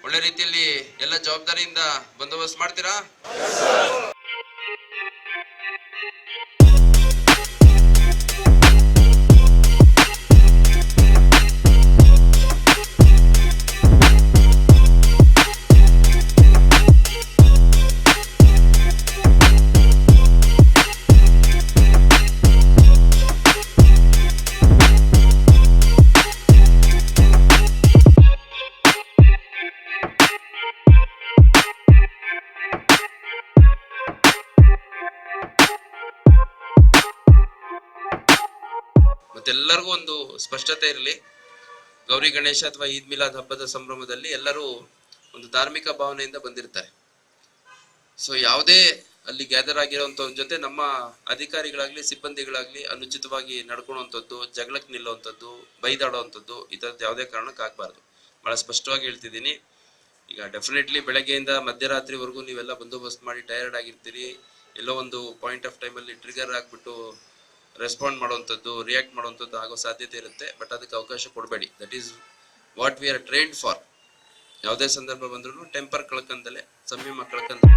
ಒಳ್ಳೆ ರೀತಿಯಲ್ಲಿ ಎಲ್ಲ ಜವಾಬ್ದಾರಿಯಿಂದ ಬಂದೋಬಸ್ತ್ ಮಾಡ್ತೀರಾ? ಮತ್ತೆಲ್ಲರಿಗೂ ಒಂದು ಸ್ಪಷ್ಟತೆ ಇರಲಿ, ಗೌರಿ ಗಣೇಶ ಅಥವಾ ಈದ್ ಮಿಲಾದ್ ಹಬ್ಬದ ಸಂಭ್ರಮದಲ್ಲಿ ಎಲ್ಲರೂ ಒಂದು ಧಾರ್ಮಿಕ ಭಾವನೆಯಿಂದ ಬಂದಿರ್ತಾರೆ. ಸೊ ಯಾವುದೇ ಅಲ್ಲಿ ಗ್ಯಾದರ್ ಆಗಿರುವಂತವ್ರ ಜೊತೆ ನಮ್ಮ ಅಧಿಕಾರಿಗಳಾಗ್ಲಿ ಸಿಬ್ಬಂದಿಗಳಾಗ್ಲಿ ಅನುಚಿತವಾಗಿ ನಡ್ಕೊಳ್ಳುವಂಥದ್ದು, ಜಗಳಕ್ಕೆ ನಿಲ್ಲುವಂಥದ್ದು, ಬೈದಾಡುವಂಥದ್ದು ಈ ಥರದ್ದು ಯಾವುದೇ ಕಾರಣಕ್ಕೆ ಆಗ್ಬಾರ್ದು. ಬಹಳ ಸ್ಪಷ್ಟವಾಗಿ ಹೇಳ್ತಿದ್ದೀನಿ. ಈಗ ಡೆಫಿನೆಟ್ಲಿ ಬೆಳಗ್ಗೆಯಿಂದ ಮಧ್ಯರಾತ್ರಿವರೆಗೂ ನೀವೆಲ್ಲ ಬಂದೋಬಸ್ತ್ ಮಾಡಿ ಟಯರ್ಡ್ ಆಗಿರ್ತೀರಿ. ಎಲ್ಲೋ ಒಂದು ಪಾಯಿಂಟ್ ಆಫ್ ಟೈಮಲ್ಲಿ ಟ್ರಿಗರ್ ಆಗಿಬಿಟ್ಟು ರೆಸ್ಪಾಂಡ್ ಮಾಡುವಂಥದ್ದು, ರಿಯಾಕ್ಟ್ ಮಾಡುವಂಥದ್ದು ಆಗೋ ಸಾಧ್ಯತೆ ಇರುತ್ತೆ. ಬಟ್ ಅದಕ್ಕೆ ಅವಕಾಶ ಕೊಡಬೇಡಿ. That is what we are trained for. ಯಾವುದೇ ಸಂದರ್ಭ ಬಂದ್ರೂ ಟೆಂಪರ್ ಕಳ್ಕಂದಲೆ, ಸಂಯಮ ಕಳ್ಕಂದಲೆ